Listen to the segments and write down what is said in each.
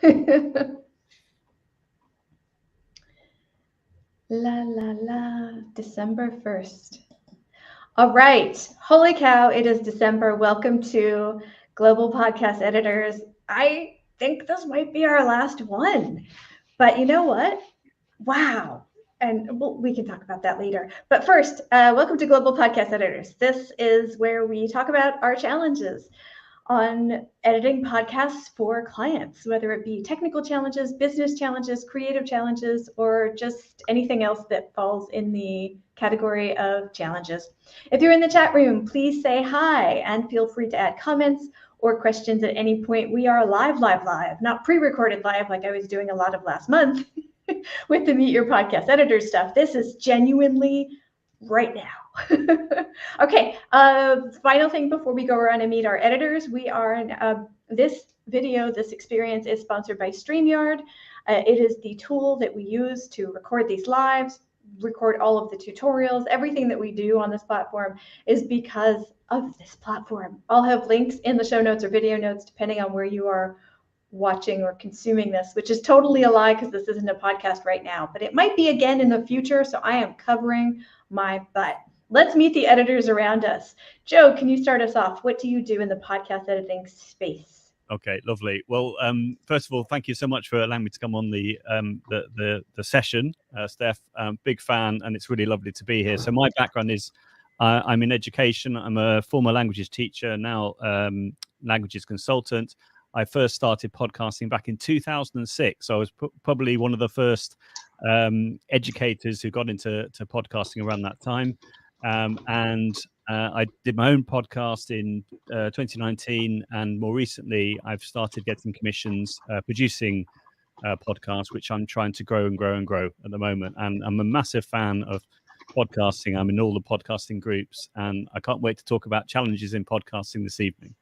La la la, December 1st. All right. Holy cow, it is December. Welcome to Global Podcast Editors. I think this might be our last one. But you know what? Wow. And we can talk about that later. But first, welcome to Global Podcast Editors. This is where we talk about our challenges on editing podcasts for clients, whether it be technical challenges, business challenges, creative challenges, or just anything else that falls in the category of challenges. If you're in the chat room, please say hi and feel free to add comments or questions at any point. We are live, not pre-recorded live like I was doing a lot of last month with the Meet Your Podcast Editor stuff. This is genuinely right now. Okay, final thing before we go around and meet our editors, we are this experience is sponsored by StreamYard. It is the tool that we use to record these lives, record all of the tutorials. Everything that we do on this platform is because of this platform. I'll have links in the show notes or video notes depending on where you are watching or consuming this, which is totally a lie because this isn't a podcast right now, but it might be again in the future, so I am covering my butt. Let's meet the editors around us. Joe, can you start us off? What do you do in the podcast editing space? Okay, lovely. Well, first of all, thank you so much for allowing me to come on the session, Steph. Big fan, and it's really lovely to be here. So my background is I'm in education. I'm a former languages teacher, now languages consultant. I first started podcasting back in 2006. So I was probably one of the first educators who got into podcasting around that time. And I did my own podcast in 2019, and more recently, I've started getting commissions producing podcasts, which I'm trying to grow at the moment. And I'm a massive fan of podcasting. I'm in all the podcasting groups, and I can't wait to talk about challenges in podcasting this evening.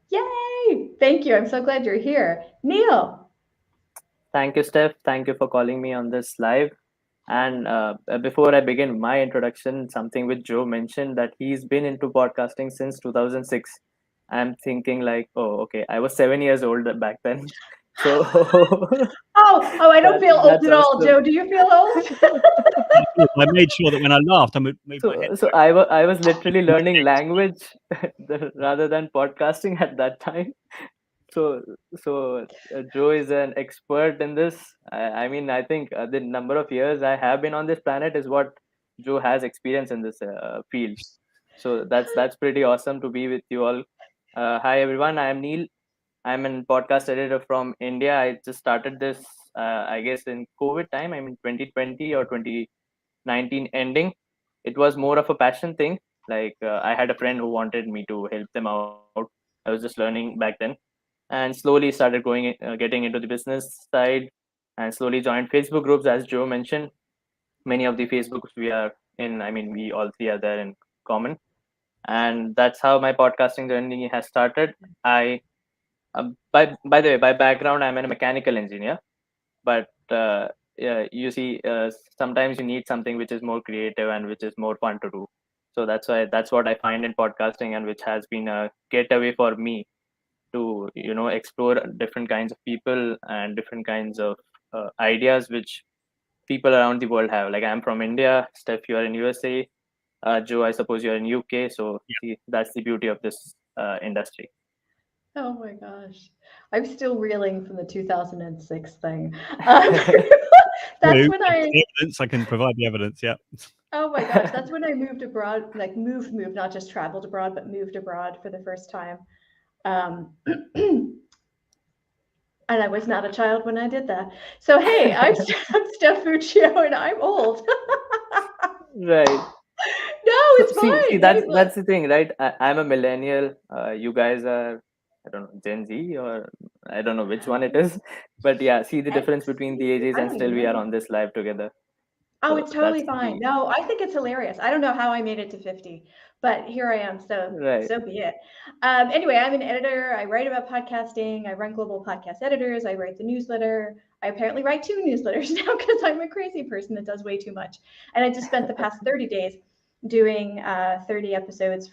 Yay! Thank you. I'm so glad you're here. Neil. Thank you, Steph. Thank you for calling me on this live. And before I begin my introduction, something which Joe mentioned, that he's been into podcasting since 2006. I'm thinking like, oh, okay, I was 7 years old back then. So I don't feel old at all, Joe. Do you feel old? I made sure that when I laughed, I moved my head. So I was literally learning language rather than podcasting at that time. So Joe is an expert in this. I mean, I think the number of years I have been on this planet is what Joe has experience in this field. So that's pretty awesome to be with you all. Hi everyone, I am Neil. I'm a podcast editor from India. I just started this, I guess, in COVID time. I mean, 2020 or 2019 ending. It was more of a passion thing. Like I had a friend who wanted me to help them out. I was just learning back then, and slowly started getting into the business side, and slowly joined Facebook groups, as Joe mentioned. Many of the Facebooks we are in, I mean, we all three are there in common, and that's how my podcasting journey has started. I by the way, by background, I'm a mechanical engineer, but yeah, you see, sometimes you need something which is more creative and which is more fun to do. So that's what I find in podcasting, and which has been a getaway for me to explore different kinds of people and different kinds of ideas which people around the world have. Like, I'm from India, Steph, you are in USA, Joe, I suppose you're in UK. So see, that's the beauty of this industry. Oh my gosh, I'm still reeling from the 2006 thing. That's when I can provide the evidence. Yeah. Oh my gosh, that's when I moved abroad, like moved, not just traveled abroad, but moved abroad for the first time. And I was not a child when I did that. So hey, I'm Steph Fuccio, and I'm old. Right. No, it's fine. See, that's the thing, right? I'm a millennial. You guys are, I don't know, Gen Z, or I don't know which one it is. But yeah, see the difference between the ages, and still we are on this live together. Oh, So it's totally fine. No, I think it's hilarious. I don't know how I made it to 50, but here I am. So be it. Anyway, I'm an editor. I write about podcasting. I run Global Podcast Editors. I write the newsletter. I apparently write 2 newsletters now because I'm a crazy person that does way too much. And I just spent the past 30 days doing 30 episodes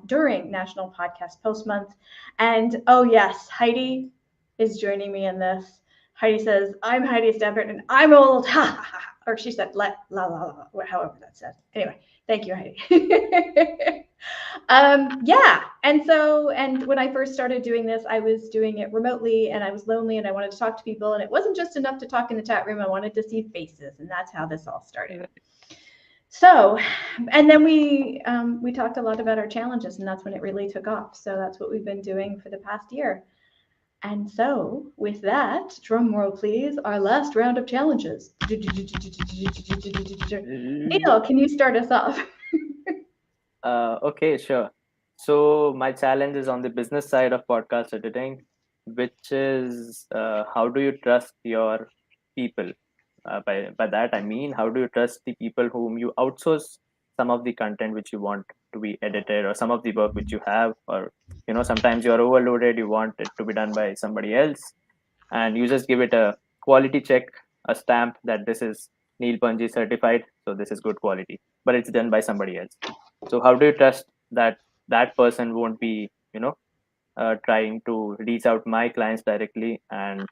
during National Podcast Post Month. And oh yes, Heidi is joining me in this. Heidi says, I'm Heidi Stafford and I'm old. Ha ha ha. Or she said, la la la, la, however that said. Anyway, thank you, Heidi. Yeah. And when I first started doing this, I was doing it remotely and I was lonely and I wanted to talk to people. And it wasn't just enough to talk in the chat room. I wanted to see faces. And that's how this all started. So, and then we talked a lot about our challenges, and that's when it really took off. So that's what we've been doing for the past year. And so with that, drum roll please, our last round of challenges. Neil, can you start us off? Okay, sure. So my challenge is on the business side of podcast editing, which is how do you trust your people? By that I mean, how do you trust the people whom you outsource some of the content which you want to be edited, or some of the work which you have, or sometimes you're overloaded, you want it to be done by somebody else, and you just give it a quality check, a stamp that this is Neil Punji certified, so this is good quality, but it's done by somebody else. So how do you trust that that person won't be trying to reach out my clients directly and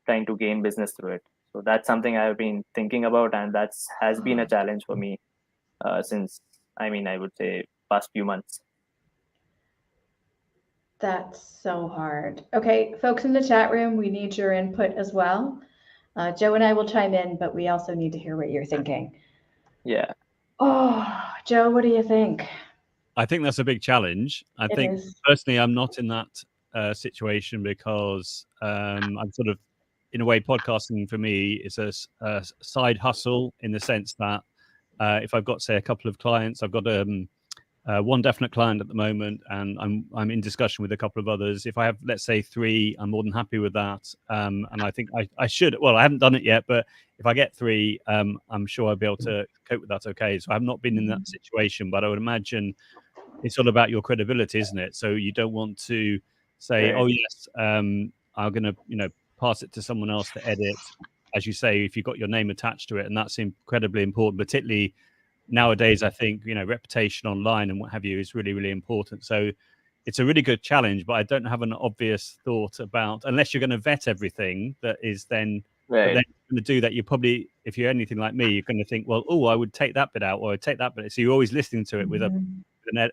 trying to gain business through it? So that's something I've been thinking about, and that's has been a challenge for me since, I would say, past few months. That's so hard. Okay, folks in the chat room, we need your input as well. Joe and I will chime in, but we also need to hear what you're thinking. Yeah. Oh, Joe, what do you think? I think that's a big challenge. I think personally, I'm not in that situation because I'm sort of, in a way, podcasting for me is a side hustle, in the sense that if I've got, say, a couple of clients, I've got one definite client at the moment, and I'm in discussion with a couple of others. If I have, let's say, 3, I'm more than happy with that. And I think I should. Well, I haven't done it yet, but if I get 3, I'm sure I'll be able to cope with that. Okay, so I've not been in that situation, but I would imagine it's all about your credibility, isn't it? So you don't want to say, "Oh yes, I'm going to pass it to someone else to edit." As you say, if you've got your name attached to it, and that's incredibly important, particularly nowadays. I think reputation online and what have you is really, really important. So it's a really good challenge, but I don't have an obvious thought about, unless you're going to vet everything that is then. Right. But then going to do that, you probably, if you're anything like me, you're going to think, well, I would take that bit out, or I'd take that bit. So you're always listening to it with an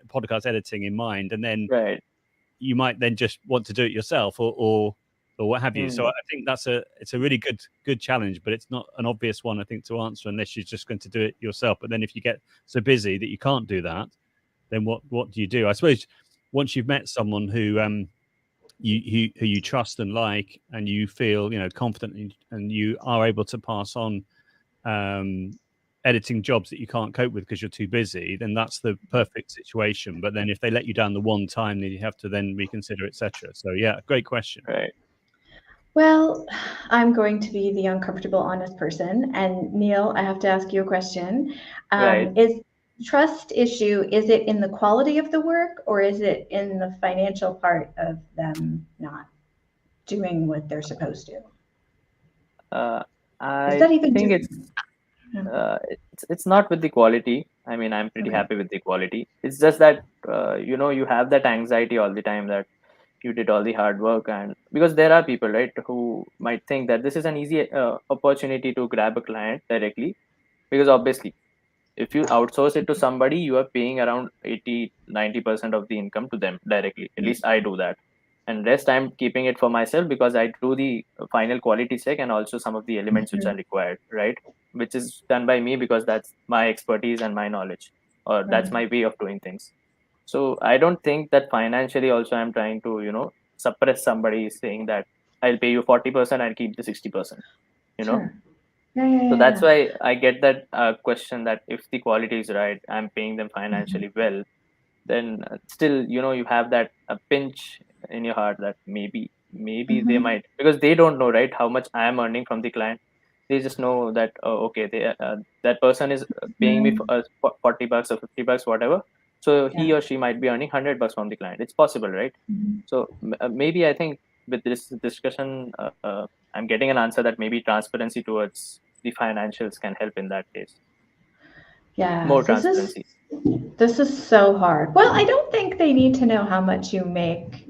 podcast editing in mind, and then you might then just want to do it yourself, or what have you. So I think it's a really good challenge, but it's not an obvious one, I think, to answer unless you're just going to do it yourself. But then if you get so busy that you can't do that, then what do you do? I suppose once you've met someone who you trust and like, and you feel confident in, and you are able to pass on editing jobs that you can't cope with because you're too busy, then that's the perfect situation. But then if they let you down the one time, then you have to then reconsider, etc. So yeah, great question. Right. Well, I'm going to be the uncomfortable, honest person. And Neil, I have to ask you a question. Is trust issue, is it in the quality of the work, or is it in the financial part of them not doing what they're supposed to? I think it's not with the quality. I'm pretty happy with the quality. It's just that you have that anxiety all the time that you did all the hard work, and because there are people, right, who might think that this is an easy opportunity to grab a client directly, because obviously if you outsource it to somebody, you are paying around 80-90% of the income to them directly. At least I do that, and rest I'm keeping it for myself, because I do the final quality check and also some of the elements which are required, right, which is done by me because that's my expertise and my knowledge, or that's my way of doing things. So I don't think that financially also I'm trying to suppress somebody saying that I'll pay you 40% and keep the 60%. Sure. So that's why I get that question, that if the quality is right, I'm paying them financially well, then still you have that a pinch in your heart that maybe they might, because they don't know, right, how much I am earning from the client. They just know that that person is paying me for, $40 or $50, whatever. So he or she might be earning $100 from the client. It's possible, right? So maybe I think with this discussion, I'm getting an answer that maybe transparency towards the financials can help in that case. Yeah, more transparency. This is so hard. Well, I don't think they need to know how much you make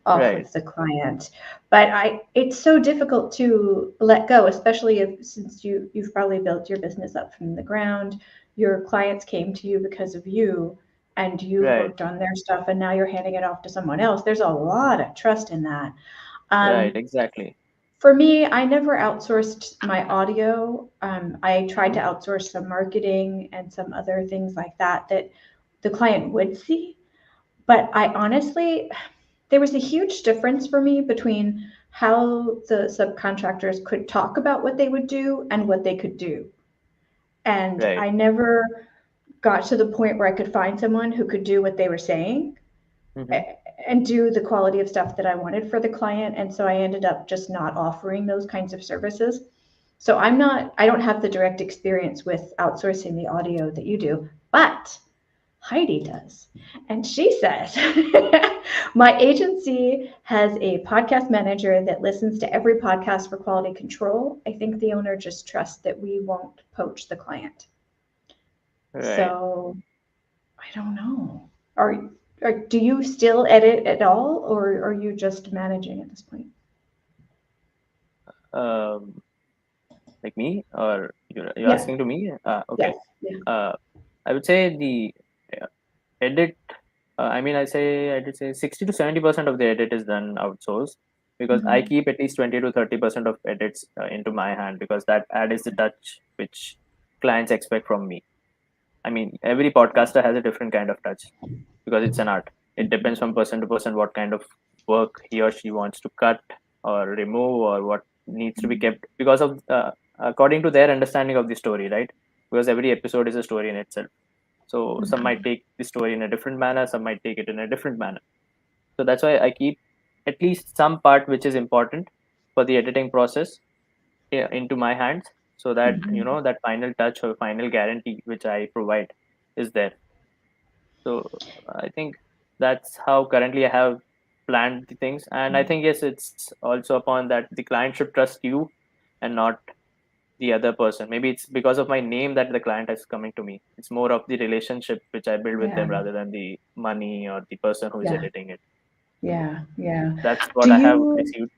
off Right. of the client. But it's so difficult to let go, especially since you've probably built your business up from the ground. Your clients came to you because of you, and you've Right. worked on their stuff, and now you're handing it off to someone else. There's a lot of trust in that. Right. Um, Exactly. for me, I never outsourced my audio. I tried to outsource some marketing and some other things like that the client would see. But I honestly, there was a huge difference for me between how the subcontractors could talk about what they would do and what they could do. And Right. I never got to the point where I could find someone who could do what they were saying Mm-hmm. and do the quality of stuff that I wanted for the client. And so I ended up just not offering those kinds of services. So I don't have the direct experience with outsourcing the audio that you do, but Heidi does. And she says, my agency has a podcast manager that listens to every podcast for quality control. I think the owner just trusts that we won't poach the client. Right. So I don't know. Do you still edit at all, or are you just managing at this point? Like me, or you're Yeah. asking to me? Okay. Yes. Yeah. I would say the edit. I did say 60 to 70% of the edit is done outsourced, because I Mhm. keep at least 20 to 30% of edits into my hand, because that adds the touch which clients expect from me. I mean, every podcaster has a different kind of touch, because it's an art. It depends from person to person what kind of work he or she wants to cut or remove, or what needs to be kept, because of according to their understanding of the story, right? Because every episode is a story in itself. So some might take the story in a different manner, some might take it in a different manner. So that's why I keep at least some part which is important for the editing process into my hands, so that Mhm. that final touch or final guarantee which I provide is there. So I think that's how currently I have planned the things. And I think, yes, it's also upon that the client should trust you and not the other person. Maybe it's because of my name that the client is coming to me. It's more of the relationship which I build with Yeah. them, rather than the money or the person who is Yeah. editing it. So Yeah. Yeah. that's Do what I have you received.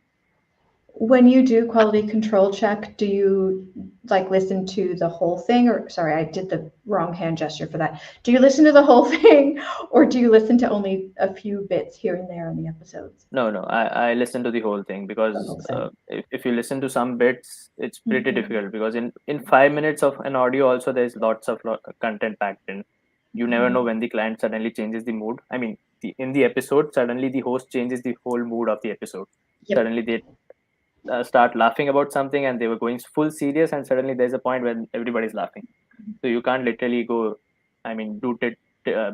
When you do quality control check, do you like listen to the whole thing? Or sorry, I did the wrong hand gesture for that. Do you listen to the whole thing, or do you listen to only a few bits here and there in the episodes? No, I listen to the whole thing, The because whole thing. if you listen to some bits, it's pretty Mhm. difficult, because in 5 minutes of an audio, also there's lots of content packed in. You never know Mhm. when the client suddenly changes the mood. I mean, in the episode, suddenly the host changes the whole mood of the episode. Yep. Suddenly they start laughing about something, and they were going full serious, and suddenly there's a point when everybody's laughing. So you can't literally go, I mean, do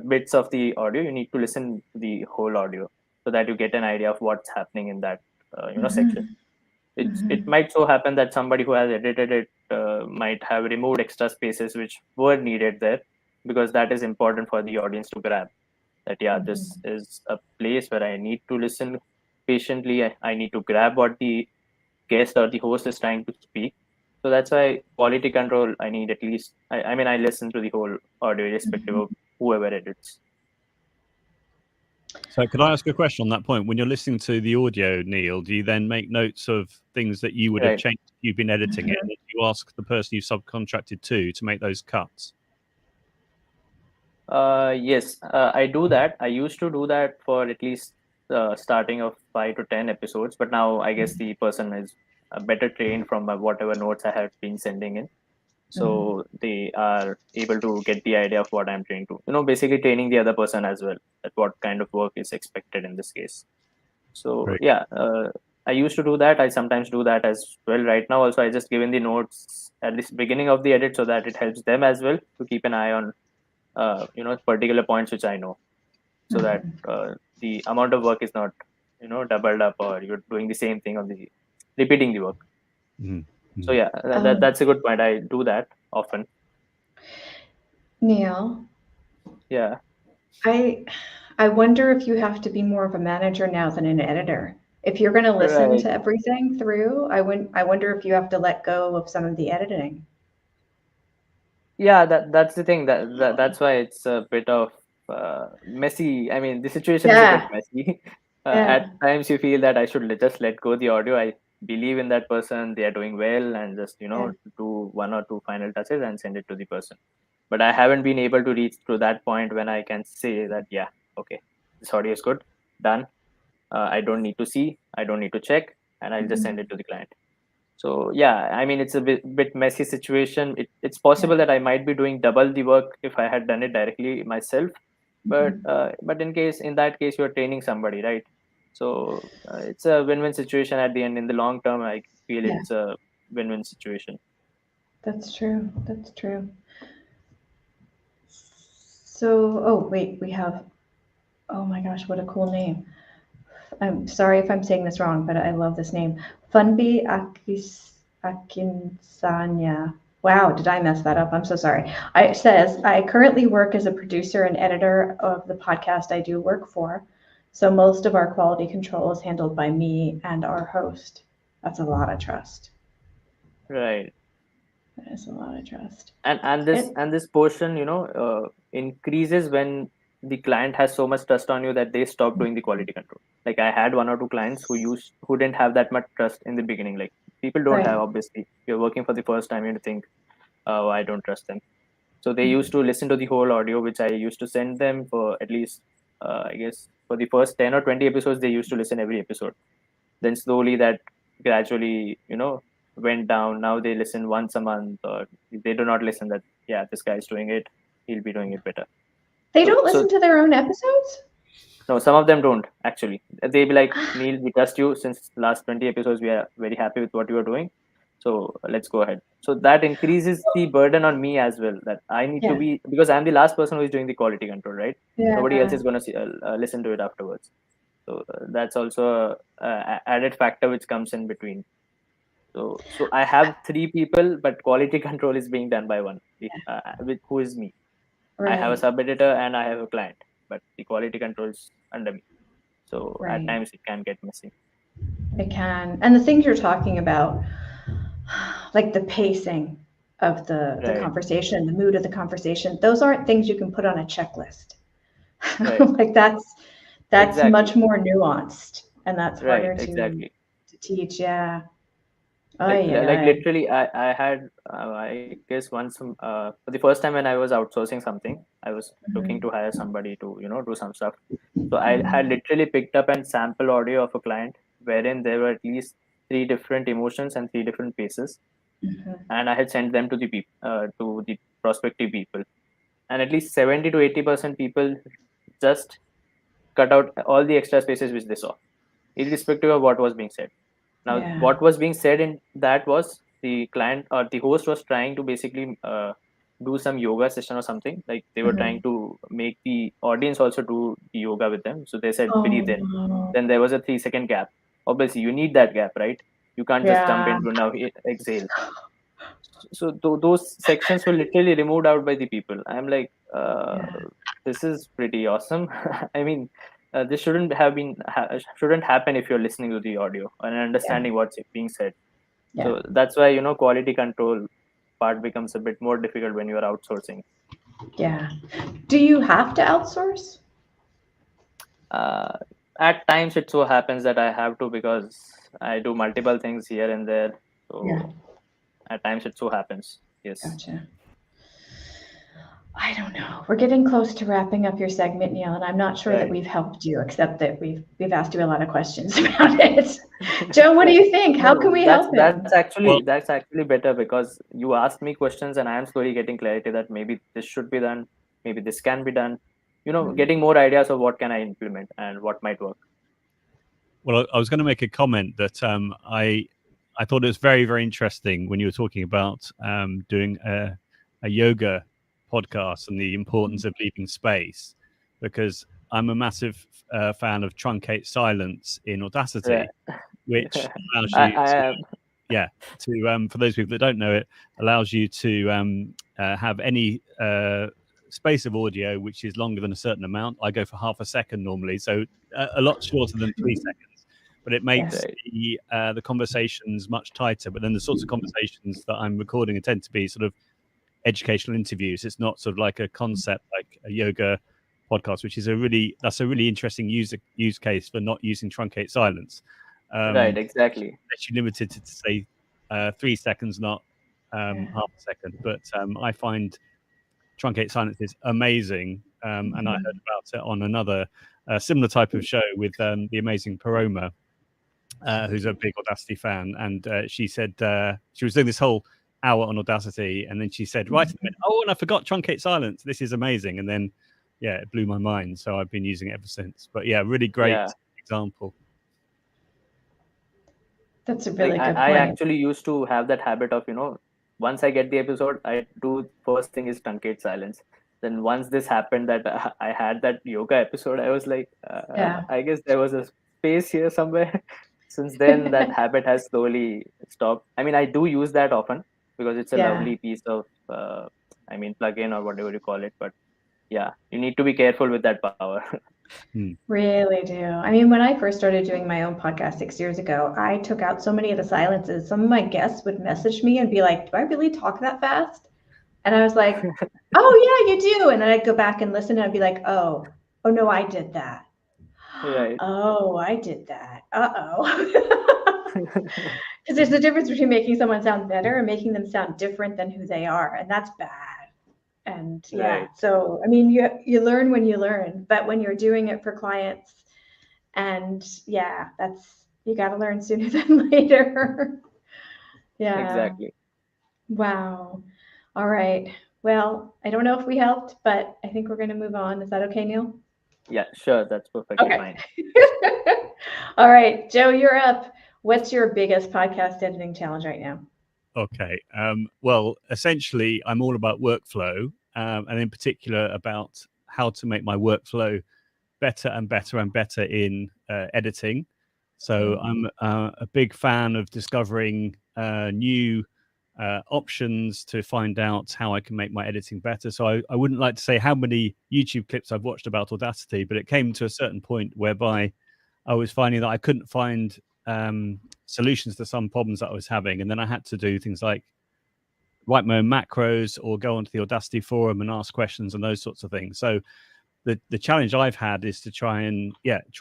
bits of the audio. You need to listen to the whole audio, so that you get an idea of what's happening in that section. Mhm. It Mhm. might so happen that somebody who has edited it might have removed extra spaces which were needed there, because that is important for the audience to grab that, yeah, this Mhm. is a place where I need to listen patiently. I need to grab what the guest or the host is trying to speak. So that's why quality control, I need at least, I listen to the whole audio irrespective Mhm. of whoever edits. So, could I ask a question on that point? When you're listening to the audio, Neil, do you then make notes of things that you would have Right. changed if you've been editing it? Mhm. And you ask the person you subcontracted to make those cuts? Yes, I do that. I used to do that for at least starting of 5 to 10 episodes, but now I guess the person is better trained from whatever notes I have been sending in. Mhm. So they are able to get the idea of what I'm trying to, basically training the other person as well, at what kind of work is expected in this case. So Great. yeah, I used to do that. I sometimes do that as well. Right now also, I just given the notes at least beginning of the edit, so that it helps them as well to keep an eye on particular points which I know, so that Mhm. the amount of work is not doubled up, or you're doing the same thing on the repeating the work. Mhm. So Mhm. yeah, Um, that's a good point. I do that often. Neil, Yeah. I I wonder if you have to be more of a manager now than an editor. If you're going to listen Right. to everything through, I wonder if you have to let go of some of the editing. Yeah, that's the thing, that's why it's a bit of messy. I mean, the situation is a bit Yeah. messy. At times you feel that I should just let go the audio. I believe in that person, they are doing well, and just do 1 or 2 final touches and send it to the person. But I haven't been able to reach to that point when I can say that, yeah, okay, this audio is good, done. I don't need to see, I don't need to check, and I'll just send it to the client. So yeah, I mean, it's a bit messy situation. It's possible that I might be doing double the work if I had done it directly myself. But in that case, you're training somebody, right? So it's a win-win situation at the end. In the long term, I feel Yeah. it's a win-win situation. That's true. That's true. So, oh wait, we have. Oh my gosh, what a cool name! I'm sorry if I'm saying this wrong, but I love this name. Funbi Akinsanya. Wow, did I mess that up? I'm so sorry. It says, I currently work as a producer and editor of the podcast I do work for. So most of our quality control is handled by me and our host. That's a lot of trust. Right. That is a lot of trust. And this portion, increases when the client has so much trust on you that they stop doing the quality control. Like I had 1 or 2 clients who didn't have that much trust in the beginning. Like people don't Right. have, obviously. You're working for the first time, you think, oh, I don't trust them. So they used to listen to the whole audio, which I used to send them for at least, I guess, for the first 10 or 20 episodes, they used to listen every episode. Then slowly that gradually, went down. Now they listen once a month, or they do not listen that, yeah, this guy is doing it, he'll be doing it better. They So- don't listen to their own episodes? No, some of them don't actually. They be like, Neil, we trust you. Since last 20 episodes, we are very happy with what you are doing. So let's go ahead. So that increases the burden on me as well. That I need to Yeah. be, because I'm the last person who is doing the quality control, right? Yeah. Nobody else is going to listen to it afterwards. So that's also a added factor which comes in between. So I have 3 people, but quality control is being done by one, with who is me. I have a Right. sub editor and I have a client, but the quality controls under me. So Right. at times it can get messy. It can. And the things you're talking about, like the pacing of the Right. conversation, the mood of the conversation, those aren't things you can put on a checklist. Right. Like that's Exactly. much more nuanced, and that's Right. harder Exactly. to teach. Yeah. Oh, Like yeah. literally, I had I guess once for the first time when I was outsourcing something, I was looking to hire somebody to do some stuff. So I had literally picked up and sample audio of a client wherein there were at least 3 different emotions and 3 different faces, and I had sent them to the prospective people, and at least 70 to 80% people just cut out all the extra spaces which they saw, irrespective of what was being said. Now, Yeah. what was being said in that was the client or the host was trying to basically do some yoga session or something. Like they were trying to make the audience also do the yoga with them. So they said, Oh, breathe in. no. Then there was a 3-second gap. Obviously, you need that gap, right? You can't just jump Yeah. into now exhale. So those sections were literally removed out by the people. I'm like, this is pretty awesome. I mean, this shouldn't happen if you're listening to the audio and understanding what's being said. Yeah. So that's why quality control part becomes a bit more difficult when you're outsourcing. Yeah. Do you have to outsource? At times it so happens that I have to, because I do multiple things here and there. So Yeah. at times it so happens. Yes. Gotcha. I don't know. We're getting close to wrapping up your segment, Neil, and I'm not sure that Right. we've helped you, except that we've asked you a lot of questions about it. Joe, what do you think? How can we help him? That's actually better, because you asked me questions and I am slowly getting clarity that maybe this should be done, maybe this can be done. Getting more ideas of what can I implement and what might work. Well, I was going to make a comment that I thought it was very, very interesting when you were talking about doing a yoga podcast and the importance of leaving space, because I'm a massive fan of truncate silence in Audacity, Right. which allows you for those people that don't know it, allows you to have any space of audio which is longer than a certain amount. I go for half a second normally, so a lot shorter than 3 seconds, but it makes the conversations much tighter. But then the sorts of conversations that I'm recording tend to be sort of educational interviews. It's not sort of like a concept like a yoga podcast, which is a really interesting use case for not using truncate silence. Right, exactly. Actually limited to say 3 seconds, not half a second. But I find truncate silence is amazing, and I heard about it on another similar type of show with the amazing Paroma, who's a big Audacity fan, and she said she was doing this whole hour on Audacity, and then she said, right, oh, and I forgot truncate silence. This is amazing, and then it blew my mind. So I've been using it ever since. But really great example. That's a really good point. I actually used to have that habit of, once I get the episode, I do first thing is truncate silence. Then once this happened that I had that yoga episode, I was like, I guess there was a space here somewhere. Since then, that habit has slowly stopped. I mean, I do use that often because it's a lovely piece of, plugin or whatever you call it. But yeah, you need to be careful with that power. Really do. I mean, when I first started doing my own podcast 6 years ago, I took out so many of the silences. Some of my guests would message me and be like, do I really talk that fast? And I was like, oh, yeah, you do. And then I'd go back and listen and I'd be like, oh no, I did that. Right. Oh, I did that. Uh-oh. Because there's a difference between making someone sound better and making them sound different than who they are. And that's bad. And so, I mean, you learn when you learn, but when you're doing it for clients and you got to learn sooner than later. Exactly. Wow. All right. Well, I don't know if we helped, but I think we're going to move on. Is that okay, Neil? Yeah, sure. That's perfectly fine. All right, Joe, you're up. What's your biggest podcast editing challenge right now? Okay. Well, essentially, I'm all about workflow, and in particular about how to make my workflow better and better and better in editing. So I'm a big fan of discovering new options to find out how I can make my editing better. So I wouldn't like to say how many YouTube clips I've watched about Audacity, but it came to a certain point whereby I was finding that I couldn't find solutions to some problems that I was having. And then I had to do things like write my own macros or go onto the Audacity forum and ask questions and those sorts of things. So the challenge I've had is to try and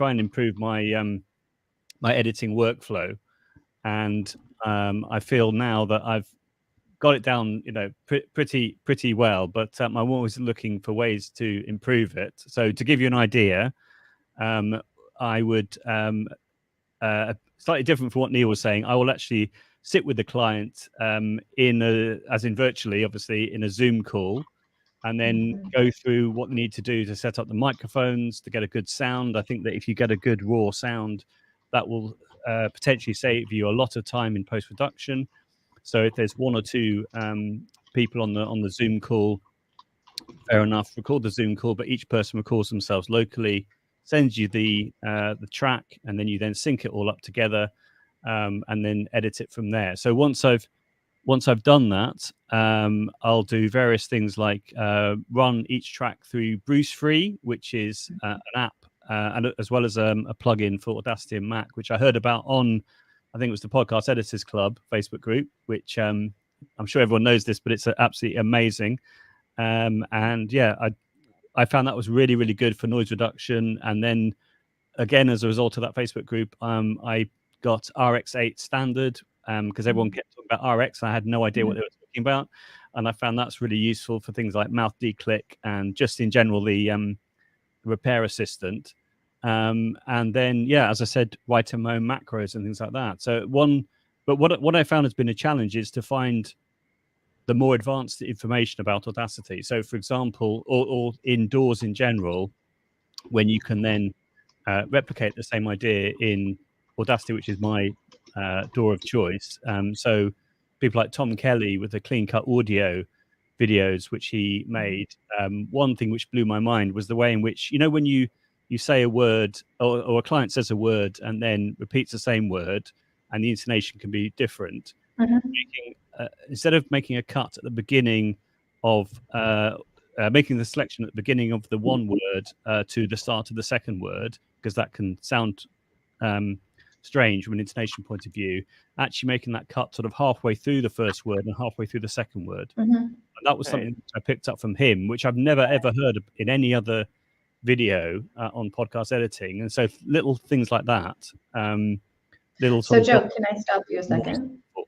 improve my my editing workflow. And I feel now that I've got it down, pretty well, but I'm always looking for ways to improve it. So to give you an idea, I would slightly different from what Neil was saying. I will actually sit with the client as in virtually, obviously, in a Zoom call, and then go through what they need to do to set up the microphones to get a good sound. I think that if you get a good raw sound, that will potentially save you a lot of time in post-production. So if there's one or two people on the Zoom call, fair enough, record the Zoom call, but each person records themselves locally, sends you the track, and then you then sync it all up together, and then edit it from there. So once I've done that, I'll do various things like run each track through Bruce Free, which is an app, and as well as a plugin for Audacity and Mac, which I heard about on, I think it was the Podcast Editors Club Facebook group, which I'm sure everyone knows this, but it's absolutely amazing. And yeah, I found that was really, really good for noise reduction. And then again, as a result of that Facebook group, I got RX8 standard because everyone kept talking about RX. And I had no idea what they were talking about. And I found that's really useful for things like mouth declick and just in general, the repair assistant. And then, yeah, as I said, writing my own macros and things like that. So what I found has been a challenge is to find the more advanced information about Audacity. So, for example, or indoors in general, when you can then replicate the same idea in Audacity, which is my DAW of choice. So people like Tom Kelly with the Clean Cut Audio videos, which he made. One thing which blew my mind was the way in which, when you say a word or a client says a word and then repeats the same word and the intonation can be different. Instead of making a cut at the beginning of making the selection at the beginning of the one word to the start of the second word, because that can sound strange from an intonation point of view, actually making that cut sort of halfway through the first word and halfway through the second word. And that was something I picked up from him, which I've never ever heard in any other video on podcast editing, and so little things like that. Little So sort Joe, of can I stop you a second? more-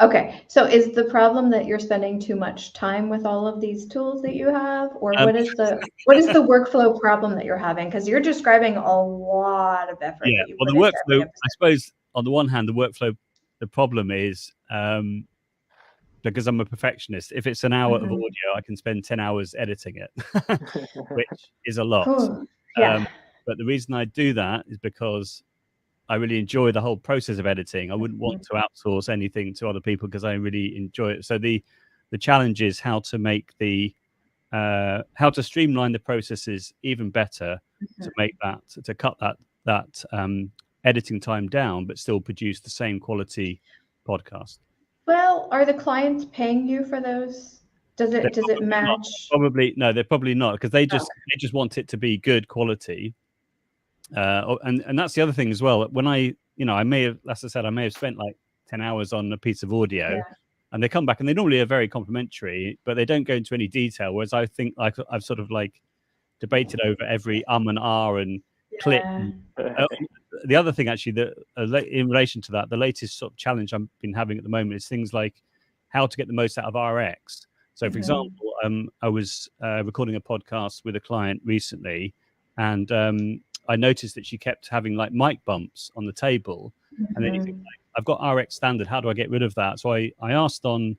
Okay, so is the problem that you're spending too much time with all of these tools that you have, or what is the workflow problem that you're having? Because you're describing a lot of effort yeah. that you Well, put the into workflow, every I episode. suppose, on the one hand, the problem is because I'm a perfectionist. If it's an hour of audio, I can spend 10 hours editing it, which is a lot. Whew, yeah. But the reason I do that is because I really enjoy the whole process of editing. I wouldn't want to outsource anything to other people because I really enjoy it. So the challenge is how to make how to streamline the processes even better to make to cut that editing time down, but still produce the same quality podcast. Well, are the clients paying you for those? Does it match? Probably no, they're probably not, because they just want it to be good quality. And that's the other thing as well. When I may have, as I said, I may have spent like 10 hours on a piece of audio, and they come back and they normally are very complimentary, but they don't go into any detail. Whereas I think like I've sort of like debated over every and and clip. The other thing actually that in relation to that, the latest sort of challenge I've been having at the moment is things like how to get the most out of RX. So for example, I was recording a podcast with a client recently, and I noticed that she kept having like mic bumps on the table, and then you think, like, I've got RX standard, how do I get rid of that? So I asked on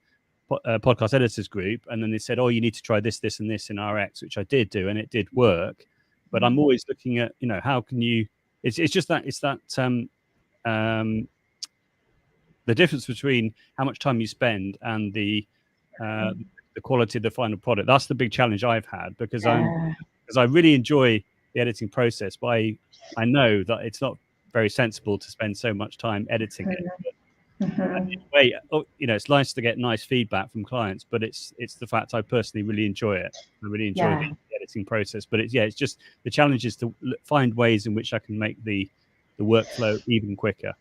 podcast editors group, and then they said, oh, you need to try this, this, and this in RX, which I did do, and it did work. But I'm always looking at, how can you? It's just that the difference between how much time you spend and the quality of the final product. That's the big challenge I've had, because I really enjoy the editing process, but I know that it's not very sensible to spend so much time editing it. Anyway, it's nice to get nice feedback from clients, but it's the fact I personally really enjoy it. I really enjoy the editing process, but it's just the challenge is to find ways in which I can make the workflow even quicker.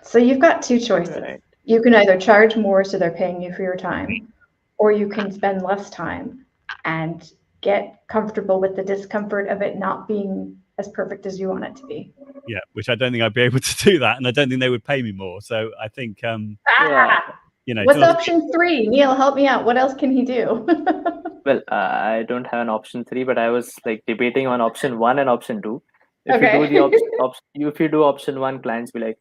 So you've got two choices. Right. You can either charge more so they're paying you for your time, or you can spend less time and get comfortable with the discomfort of it not being as perfect as you want it to be. Yeah, which I don't think I'd be able to do that, and I don't think they would pay me more. So I think, what's option 3? Neil, help me out. What else can he do? Well, I don't have an option 3, but I was like debating on option 1 and option 2. If you do option 1, clients be like,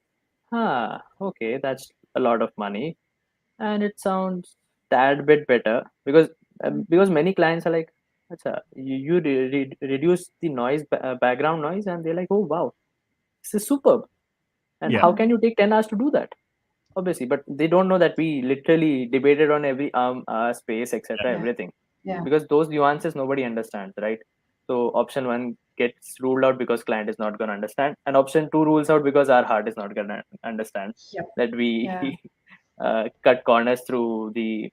okay, that's a lot of money, and it sounds tad bit better, because many clients are like, you reduce the noise, background noise, and they're like, oh wow, this is superb, and how can you take 10 hours to do that? Obviously, but they don't know that we literally debated on every space, etc., everything, because those nuances nobody understands, right? So option 1 gets ruled out because client is not going to understand, and option 2 rules out because our heart is not going to understand that we cut corners through the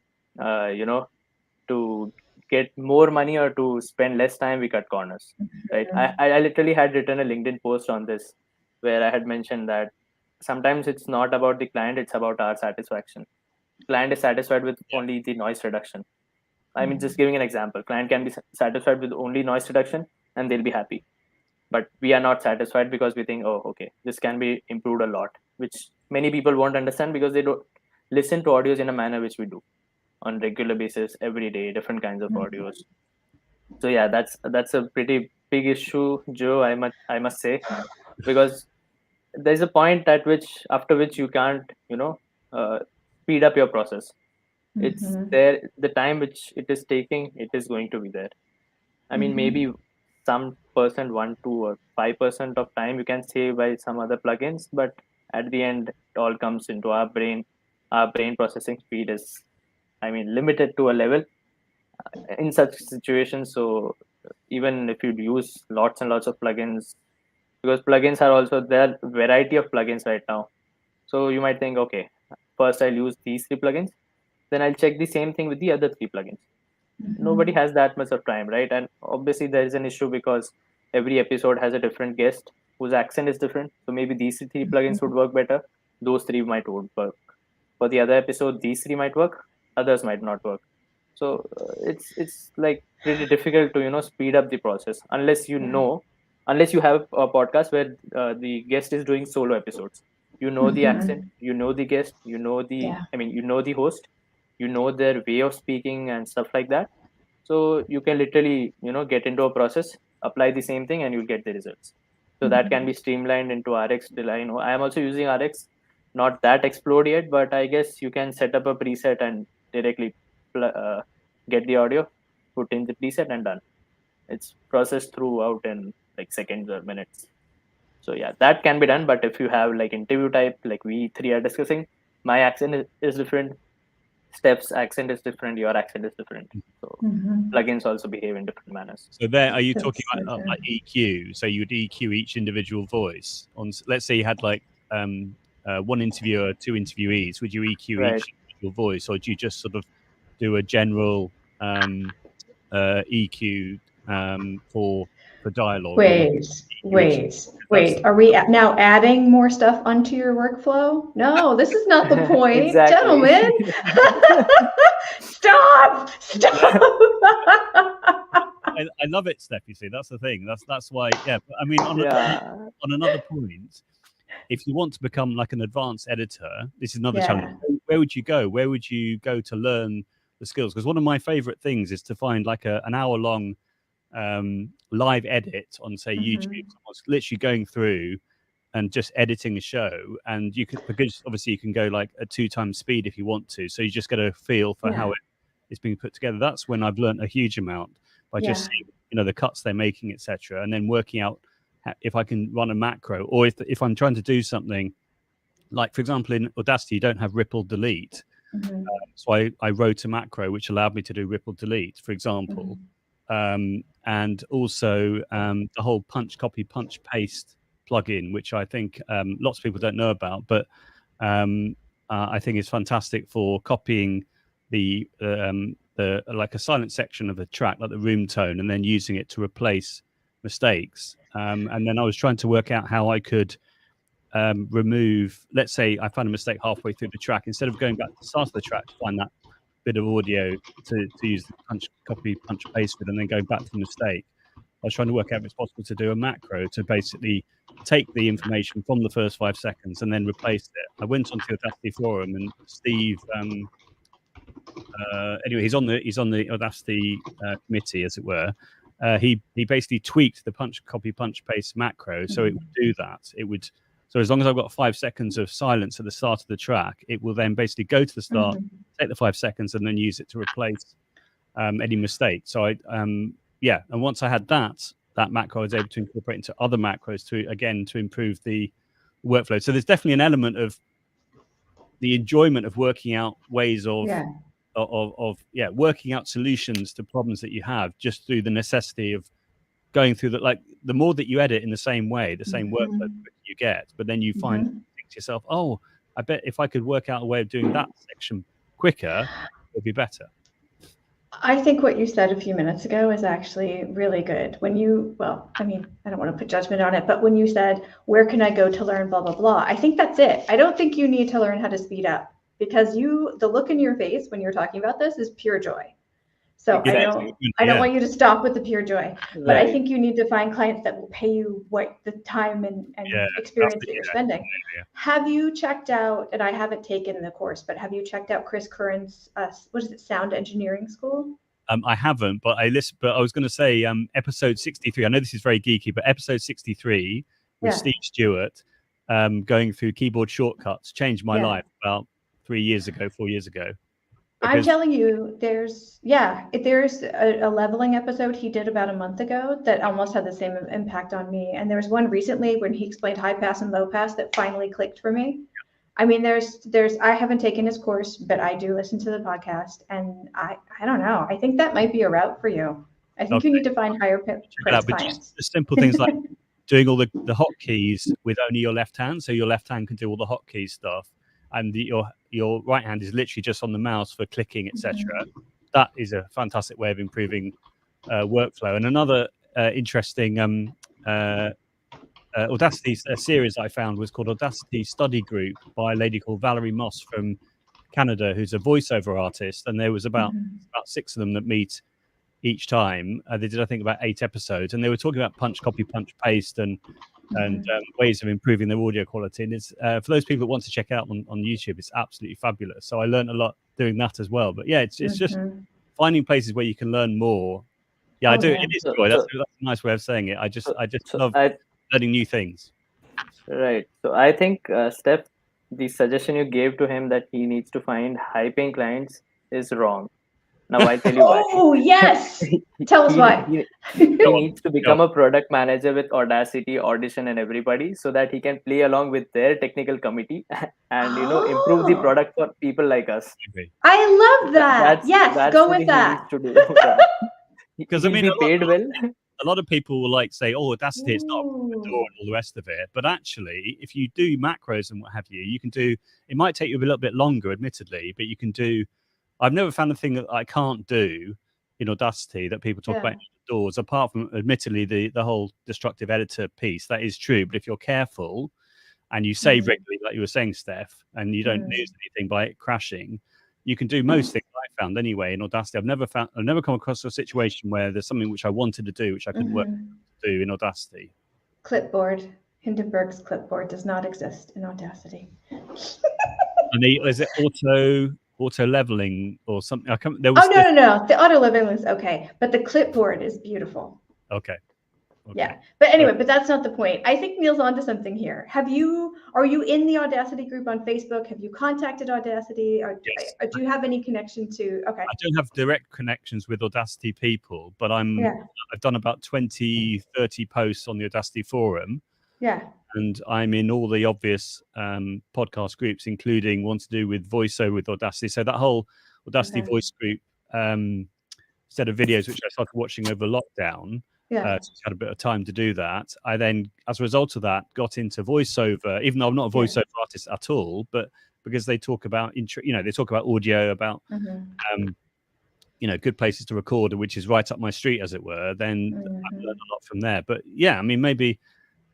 to get more money or to spend less time, we cut corners, right? I literally had written a LinkedIn post on this where I had mentioned that sometimes it's not about the client, it's about our satisfaction. Client is satisfied with only the noise reduction. I mean, just giving an example, client can be satisfied with only noise reduction and they'll be happy, but we are not satisfied because we think, oh, okay, this can be improved a lot, which many people won't understand because they don't listen to audios in a manner which we do on regular basis, every day, different kinds of audios. So yeah, that's a pretty big issue, Joe, I must say, because there's a point after which you can't speed up your process. It's there, the time which it is taking, it is going to be there. I mean, maybe some percent, 1, 2, or 5% of time you can save by some other plugins, but at the end it all comes into our brain processing speed is, I mean, limited to a level in such situations. So even if you use lots and lots of plugins, because plugins are also there, variety of plugins right now. So you might think, okay, first I'll use these 3 plugins, then I'll check the same thing with the other 3 plugins. Nobody has that much of time, right? And obviously there is an issue because every episode has a different guest whose accent is different. So maybe these 3 plugins would work better. Those 3 might won't work. For the other episode, these 3 might work, others might not work. So it's like pretty difficult to speed up the process unless unless you have a podcast where the guest is doing solo episodes. You know the accent, you know the guest, you know the Yeah. I mean you know the host, you know their way of speaking and stuff like that. So you can literally get into a process, apply the same thing, and you'll get the results. So that can be streamlined into RX. Till I know I am also using RX, not that explode yet, but I guess you can set up a preset and directly get the audio, put in the preset, and done. It's processed throughout in like seconds or minutes. So yeah, that can be done. But if you have like interview type, like we three are discussing, my accent is different, Steph's accent is different, your accent is different. So plugins also behave in different manners. So there, are you talking That's so about true. like EQ? So you would EQ each individual voice on. Let's say you had like one interviewer, two interviewees. Would you EQ Right. each individual voice, or do you just sort of do a general EQ for dialogue? Wait. Are we now adding more stuff onto your workflow? No, this is not the point. Exactly. Gentlemen. Stop. I love it, Steph. You see, that's the thing. That's why. Yeah, but I mean, on another point, if you want to become like an advanced editor, this is another challenge. Where would you go? Where would you go to learn the skills? Because one of my favorite things is to find like an hour-long live edit on, say, YouTube. Someone's literally going through and just editing a show, and you could, because obviously you can go like at 2 times speed if you want to. So you just get a feel for how it's being put together. That's when I've learned a huge amount by just seeing, the cuts they're making, etc., and then working out if I can run a macro, or if I'm trying to do something like, for example, in Audacity, you don't have ripple delete. So I wrote a macro which allowed me to do ripple delete, for example. And also the whole punch, copy, punch, paste plugin, which I think lots of people don't know about, but I think it's fantastic for copying the like a silent section of a track, like the room tone, and then using it to replace mistakes. And then I was trying to work out how I could remove, let's say I found a mistake halfway through the track, instead of going back to the start of the track to find that bit of audio to use the punch, copy, punch, paste with, and then going back to the mistake. I was trying to work out if it's possible to do a macro to basically take the information from the first 5 seconds and then replace it. I went onto the Audacity forum, and Steve, anyway, he's on the Audacity committee, as it were. He basically tweaked the punch, copy, punch, paste macro so it would do that. It would. So as long as I've got 5 seconds of silence at the start of the track, it will then basically go to the start, take the 5 seconds, and then use it to replace any mistake. So and once I had that macro, I was able to incorporate into other macros to improve the workflow. So there's definitely an element of the enjoyment of working out ways of working out solutions to problems that you have, just through the necessity of going through the more that you edit in the same way, the same workflow you get, but then you think to yourself, oh, I bet if I could work out a way of doing that section quicker, it would be better. I think what you said a few minutes ago is actually really good. I don't want to put judgment on it, but when you said, where can I go to learn blah, blah, blah, I think that's it. I don't think you need to learn how to speed up, because the look in your face when you're talking about this is pure joy. So I don't want you to stop with the pure joy, but I think you need to find clients that will pay you what the time and experience that you're spending. Have you checked out, and I haven't taken the course, but have you checked out Chris Curran's, what is it, Sound Engineering School? I haven't, but I listened. But I was going to say episode 63. I know this is very geeky, but episode 63 with Steve Stewart going through keyboard shortcuts changed my life about 4 years ago. I'm telling you, there's a leveling episode he did about a month ago that almost had the same impact on me. And there's one recently when he explained high pass and low pass that finally clicked for me. I mean, I haven't taken his course, but I do listen to the podcast, and I don't know. I think that might be a route for you. I think you need to find higher price clients. Just the simple things like doing all the hotkeys with only your left hand, so your left hand can do all the hotkey stuff, and your right hand is literally just on the mouse for clicking, etc. That is a fantastic way of improving workflow. And another interesting Audacity series I found was called Audacity Study Group by a lady called Valerie Moss from Canada who's a voiceover artist, and there was about 6 of them that meet each time. They did, I think, about 8 episodes, and they were talking about punch, copy, punch, paste, and ways of improving their audio quality. And it's for those people that want to check out on YouTube, it's absolutely fabulous. So I learned a lot doing that as well. But yeah, it's just finding places where you can learn more. Yeah, I do. Yeah. It is joy. That's a nice way of saying it. I just love learning new things. Right. So I think, Steph, the suggestion you gave to him that he needs to find high-paying clients is wrong. Now I'll tell you why. Oh, yes. Tell us why. He needs to become a product manager with Audacity, Audition, and everybody, so that he can play along with their technical committee and improve the product for people like us. I love that. Yes, go with that. Because I mean, be paid well. A lot of people will like say, "Oh, Audacity, it's not a door," and all the rest of it. But actually, if you do macros and what have you, you can do. It might take you a little bit longer, admittedly, but you can do. I've never found a thing that I can't do in Audacity that people talk about doors, apart from, admittedly, the whole destructive editor piece. That is true, but if you're careful and you save regularly, like you were saying, Steph, and you don't lose anything by it crashing, you can do most things I found anyway in Audacity. I've never come across a situation where there's something which I wanted to do which I couldn't work to do in Audacity. Clipboard. Hindenburg's clipboard does not exist in Audacity. And is it auto leveling or something? No. The auto leveling is okay, but the clipboard is beautiful. Okay. Yeah, but anyway, but that's not the point. I think Neil's onto something here. Are you in the Audacity group on Facebook? Have you contacted Audacity? Or do you have any connection to? Okay. I don't have direct connections with Audacity people, but I've done about 20, 30 posts on the Audacity forum. Yeah. And I'm in all the obvious podcast groups, including one to do with voiceover with Audacity. So that whole Audacity voice group set of videos, which I started watching over lockdown. Yeah. So had a bit of time to do that. I then, as a result of that, got into voiceover, even though I'm not a voiceover artist at all, but because they talk about, they talk about audio, about, good places to record, which is right up my street, as it were, then I've learned a lot from there. But yeah, I mean, maybe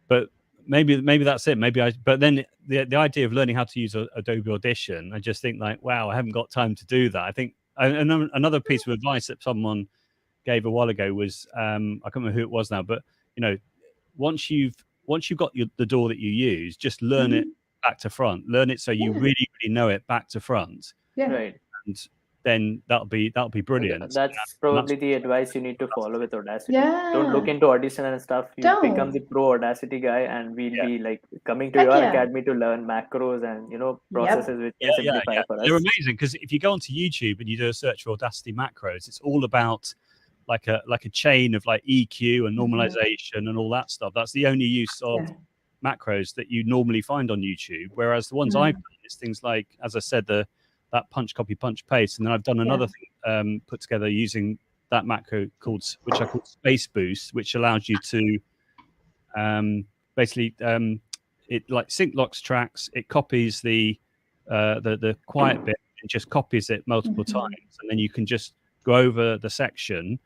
that's it. But then the idea of learning how to use Adobe Audition, I just think like, wow, I haven't got time to do that. I think another piece of advice that someone gave a while ago was I can't remember who it was now, but once you've got the DAW that you use, just learn it back to front. Learn it so you really know it back to front. Yeah. Right. And then that'll be brilliant. That's probably the advice you need to follow with Audacity. Yeah. Don't look into Audition and stuff. You become the pro Audacity guy, and we'll be like coming to your academy to learn macros and processes which can simplify for us. They're amazing because if you go onto YouTube and you do a search for Audacity macros, it's all about like a chain of like EQ and normalization and all that stuff. That's the only use of macros that you normally find on YouTube. Whereas the ones I've done is things like, as I said, that punch, copy, punch, paste. And then I've done another thing put together using that macro which I call Space Boost, which allows you to basically it like sync locks tracks. It copies the quiet bit. It just copies it multiple times, and then you can just go over the section.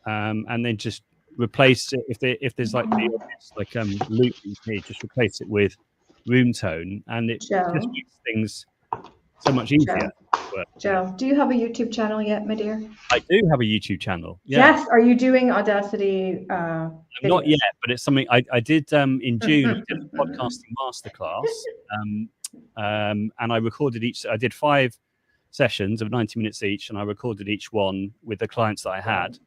And then just replace it if there's like the obvious like loop here, just replace it with room tone, and it just makes things so much easier. Joe, do you have a YouTube channel yet, my dear? I do have a YouTube channel. Yes. Are you doing Audacity? Not yet, but it's something I did in June. I did a podcasting masterclass, and I recorded each. I did 5 sessions of 90 minutes each, and I recorded each one with the clients that I had.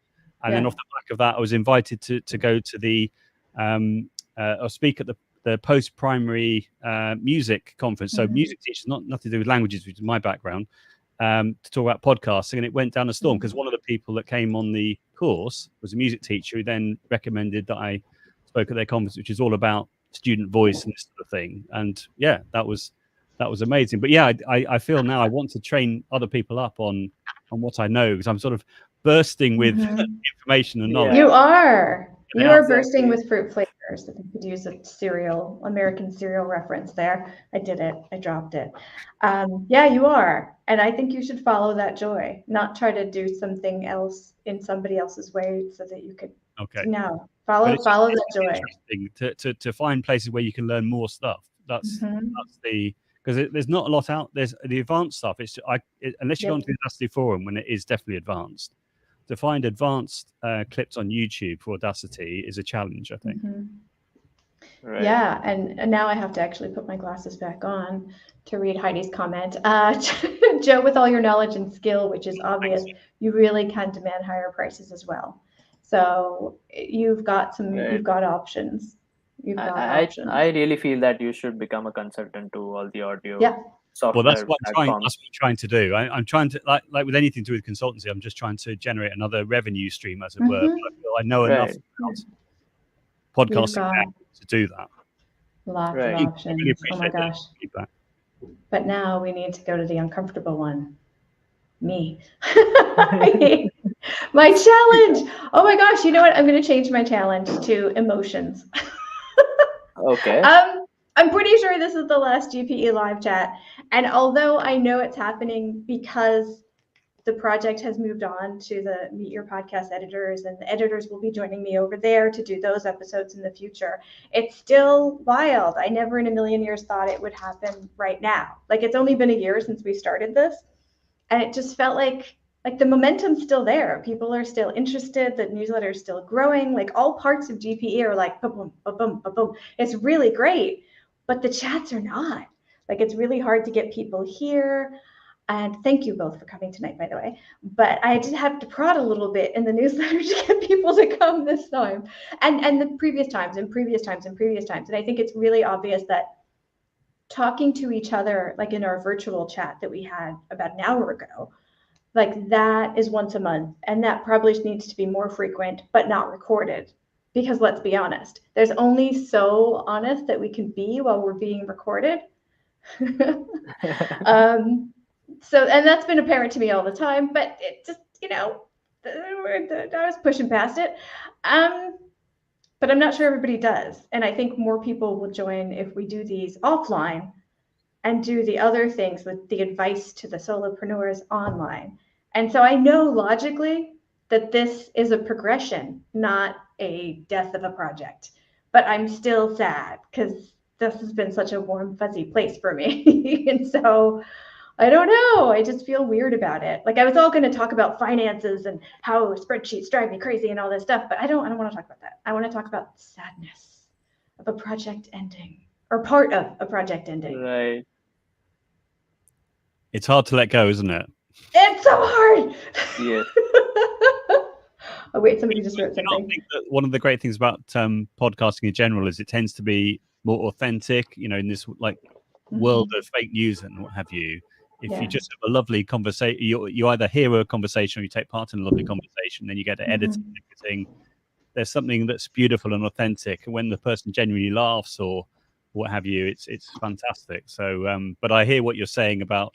And then off the back of that, I was invited to go to the or speak at the post-primary music conference. So music teachers, nothing to do with languages, which is my background, to talk about podcasting. And it went down a storm because one of the people that came on the course was a music teacher who then recommended that I spoke at their conference, which is all about student voice and this sort of thing. And yeah, that was amazing. But yeah, I feel now I want to train other people up on what I know, because I'm sort of bursting with information and knowledge. You are bursting with fruit flavors. I think we could use a American cereal reference there. I did it. I dropped it. Yeah, you are. And I think you should follow that joy, not try to do something else in somebody else's way so that you could. Okay. No, follow that joy. Interesting to find places where you can learn more stuff. That's the because there's not a lot out. There's the advanced stuff. Unless you go Yep. onto the Audacity forum when it is definitely advanced. To find advanced clips on YouTube for Audacity is a challenge, I think. Mhm. Right. Yeah, and now I have to actually put my glasses back on to read Heidi's comment. Joe, with all your knowledge and skill, which is obvious, you really can demand higher prices as well. So you've got Right. you've got options. You've got options. I really feel that you should become a consultant to all the audio Yeah. software Well, that's what I'm platforms. trying to do. I'm trying to like with anything to do with consultancy. I'm just trying to generate another revenue stream, as it were. Mhm. But I feel I know enough Right. about You've podcasting got now to do that. lots Right. of I options. really Oh my appreciate that gosh. feedback. But now we need to go to the uncomfortable one. Me. My challenge. Oh my gosh, you know what? I'm going to change my challenge to emotions. Okay. I'm pretty sure this is the last GPE live chat. And although I know it's happening because the project has moved on to the Meet Your Podcast editors, and the editors will be joining me over there to do those episodes in the future, it's still wild. I never in a million years thought it would happen right now. Like, it's only been a year since we started this, and it just felt like the momentum's still there. People are still interested. The newsletter is still growing. Like, all parts of GPE are like boom, boom, boom, boom, boom. It's really great, but the chats are not. Like, it's really hard to get people here. And thank you both for coming tonight, by the way. But I did have to prod a little bit in the newsletter to get people to come this time, and the previous times, and previous times, and previous times. And I think it's really obvious that talking to each other, like in our virtual chat that we had about an hour ago, like that is once a month, and that probably needs to be more frequent, but not recorded. Because let's be honest, there's only so honest that we can be while we're being recorded. So, and that's been apparent to me all the time, but it just, I was pushing past it. But I'm not sure everybody does. And I think more people will join if we do these offline and do the other things with the advice to the solopreneurs online. And so I know logically that this is a progression, not a death of a project. But I'm still sad because this has been such a warm, fuzzy place for me. And so I don't know. I just feel weird about it. Like, I was all going to talk about finances and how spreadsheets drive me crazy and all this stuff, but I don't want to talk about that. I want to talk about the sadness of a project ending, or part of a project ending. Right. It's hard to let go, isn't it? It's so hard. Yes. Oh wait, somebody just wrote I something. think that one of the great things about podcasting in general is it tends to be more authentic. In this world of fake news and what have you. If you just have a lovely conversation, you either hear a conversation or you take part in a lovely conversation, then you get to edit and everything. There's something that's beautiful and authentic, and when the person genuinely laughs or what have you, it's fantastic. So, but I hear what you're saying about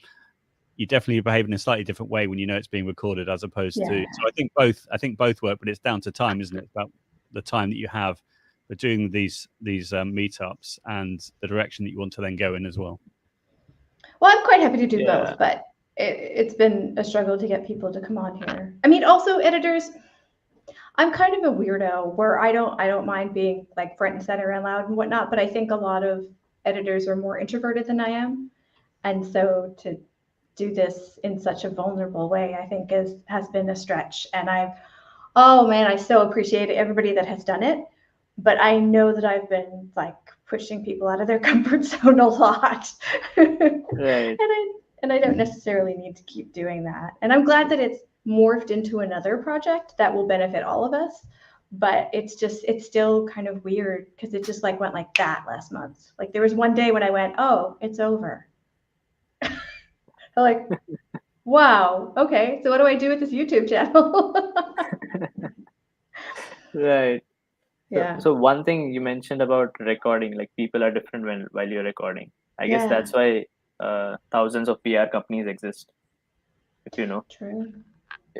you definitely behave in a slightly different way when you know it's being recorded as opposed to. So I think both work, but it's down to time, isn't it? It's about the time that you have for doing these meetups and the direction that you want to then go in as well. Well, I'm quite happy to do both, but it's been a struggle to get people to come on here. I mean, also editors, I'm kind of a weirdo where I don't mind being like front and center and loud and whatnot, but I think a lot of editors are more introverted than I am. And so to do this in such a vulnerable way, I think has been a stretch. And I so appreciate everybody that has done it. But I know that I've been like pushing people out of their comfort zone a lot. Right. And I don't necessarily need to keep doing that. And I'm glad that it's morphed into another project that will benefit all of us. But it's still kind of weird because it just went like that last month. Like, there was one day when I went, oh, it's over. Like, wow, okay, so what do I do with this YouTube channel? Right. Yeah. So one thing you mentioned about recording, like people are different while you're recording. I guess that's why thousands of PR companies exist. If you know. True.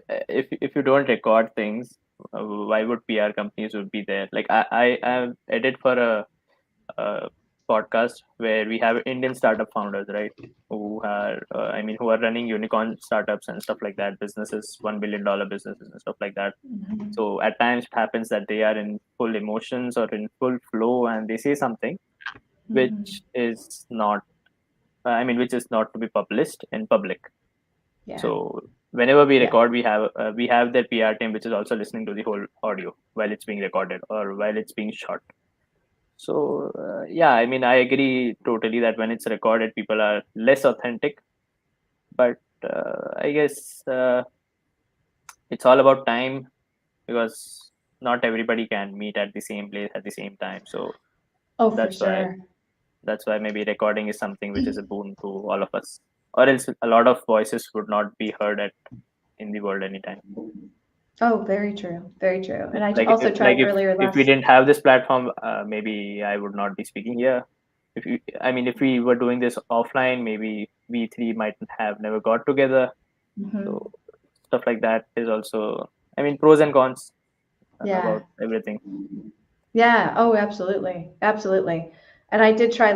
If you don't record things, why would PR companies would be there? Like I edit for a podcast where we have Indian startup founders, right? Who are who are running unicorn startups and stuff like that, businesses, $1 billion businesses and stuff like that. Mm-hmm. So at times it happens that they are in full emotions or in full flow and they say something which is not I mean, which is not to be published in public. Yeah. So whenever we Yeah. record, we have their PR team, which is also listening to the whole audio while it's being recorded or while it's being shot. So yeah, I mean, I agree totally that when it's recorded, people are less authentic. But I guess it's all about time, because not everybody can meet at the same place at the same time. So Oh, for that's why sure. that's why maybe recording is something which is a boon to all of us, or else a lot of voices would not be heard in the world anytime. Oh, very true. Very true. And I Like also if, tried earlier if we last. didn't have this platform, maybe I would not be speaking here. If we were doing this offline, maybe we three might have never got together. Mhm. So stuff like that is also, I mean, pros and cons Yeah. about everything. Yeah. Oh, absolutely. Absolutely. And I did try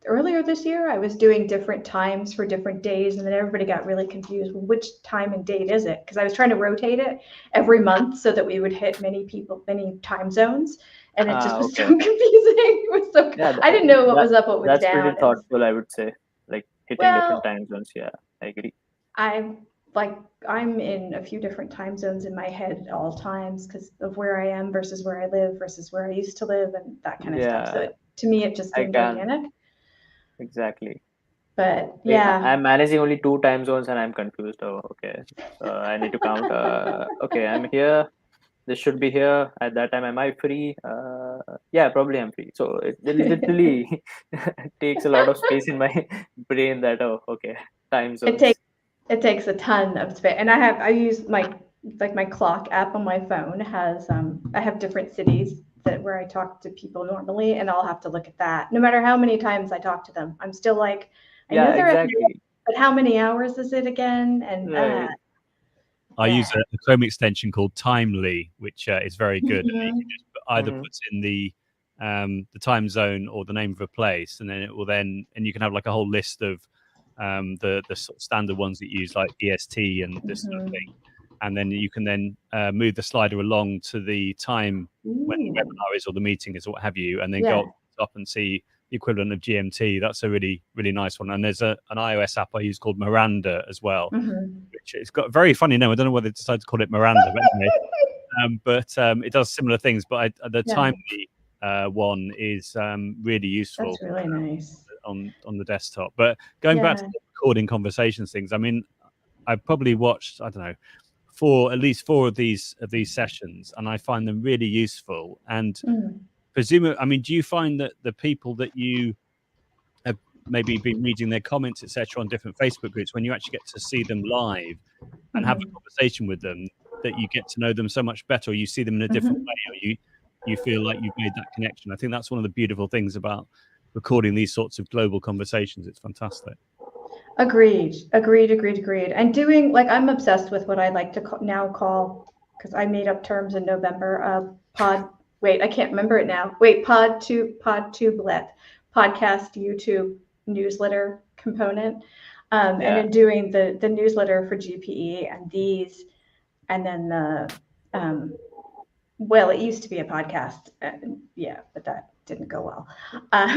earlier this year, I was doing different times for different days, and then everybody got really confused. Well, which time and date is it? Because I was trying to rotate it every month so that we would hit many time zones, and it just was so Okay. confusing. It was so. Yeah, I didn't know what was up, what was that's down. pretty thoughtful, I would say. Like hitting different time zones. Yeah, I agree. I'm in a few different time zones in my head at all times because of where I am versus where I live versus where I used to live and that kind of stuff. So to me, it just seemed organic. Exactly. But yeah, I'm managing only 2 time zones and I'm confused. Oh, okay. I need to count. Okay, I'm here. This should be here at that time. Am I free? Yeah, probably I'm free. So it literally takes a lot of space in my brain. That okay, time zones. It takes a ton of space, and I use my clock app on my phone has I have different cities where I talk to people normally, and I'll have to look at that. No matter how many times I talk to them, I'm still like, I know they're exactly. but how many hours is it again? And right. I use a Chrome extension called Timely, which is very good. Mm-hmm. You can just either put in the time zone or the name of a place, and then it will and you can have like a whole list of the sort of standard ones that you use, like EST and this sort of thing. And then you can then move the slider along to the time when the webinar is or the meeting is or what have you, and then go up and see the equivalent of GMT. That's a really, really nice one. And there's an iOS app I use called Miranda as well, which it's got a very funny name. I don't know whether they decided to call it Miranda, but anyway, it does similar things. But the Timely one is really useful. That's really nice on the desktop. But going back to the recording conversations things, I mean, I've probably watched, I don't know, at least four of these sessions, and I find them really useful. And presumably, I mean, do you find that the people that you have maybe been reading their comments, etc., on different Facebook groups, when you actually get to see them live and have a conversation with them, that you get to know them so much better, or you see them in a different way, or you feel like you've made that connection? I think that's one of the beautiful things about recording these sorts of global conversations. It's fantastic. Agreed. And doing, like, I'm obsessed with what I like to now call, because I made up terms in November, I can't remember it now. Podtubelet, podcast YouTube newsletter component. And in doing the newsletter for GPE and these, and then it used to be a podcast. But that didn't go well.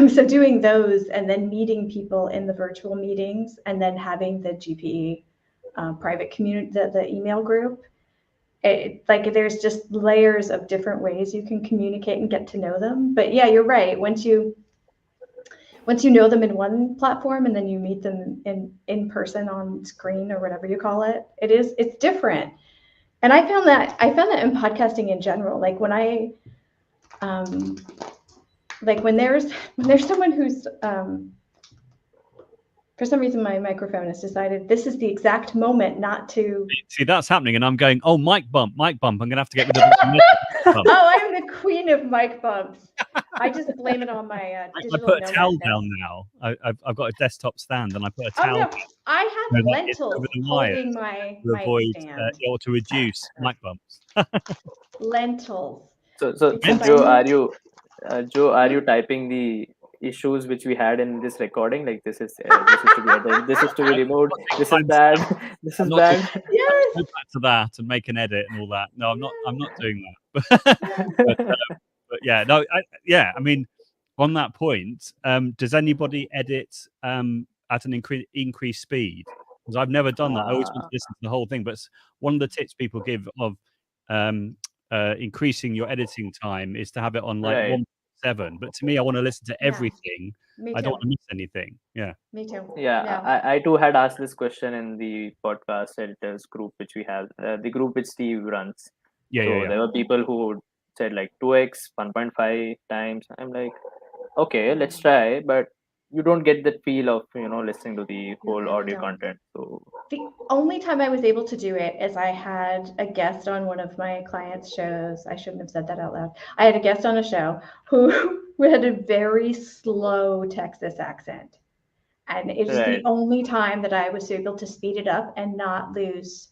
So doing those and then meeting people in the virtual meetings and then having the GPE private community, the email group, there's just layers of different ways you can communicate and get to know them. But yeah, you're right. Once you know them in one platform and then you meet them in person on screen or whatever you call it, it's different. And I found that in podcasting in general, like when when there's someone who's for some reason my microphone has decided this is the exact moment not to see that's happening, and I'm going, oh, mic bump. I'm gonna have to get rid of it. Oh, I'm the queen of mic bumps. I just blame it on my digital. I put a towel down now. I've got a desktop stand, and I put a towel. No. I have lentils holding my avoid stand. or to reduce mic bumps. Lentils. So Joe, are you typing the issues which we had in this recording? Like this is to be edited, this is to be removed, this is bad, this is bad. Yes. Go back to that and make an edit and all that. No, I'm not doing that. but yeah, no, I mean, on that point, does anybody edit at an increased speed. Because I've never done that. I always want to listen to the whole thing. But one of the tips people give of increasing your editing time is to have it on like 1.7. But to me, I want to listen to everything. Me too. I don't want to miss anything. Yeah. Me too. Yeah, I too had asked this question in the podcast editors group which we have, the group which Steve runs. Yeah, so there were people who said like 2x, 1.5 times. I'm like, okay, let's try, but you don't get the feel of listening to the whole audio content. So the only time I was able to do it is I had a guest on one of my clients' shows. I shouldn't have said that out loud. I had a guest on a show who had a very slow Texas accent, and it's the only time that I was able to speed it up and not lose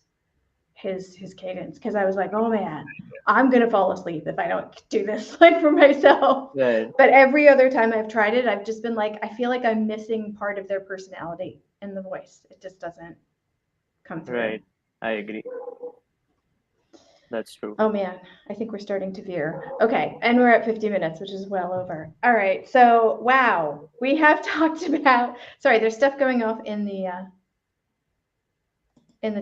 his cadence, because I was like, oh man, I'm gonna fall asleep if I don't do this like for myself. But every other time I've tried it, I've just been like, I feel like I'm missing part of their personality in the voice. It just doesn't come through. Right, I agree. That's true. Oh man, I think we're starting to veer. Okay, and we're at 50 minutes, which is well over. All right, so wow, we have talked about, sorry, there's stuff going off in the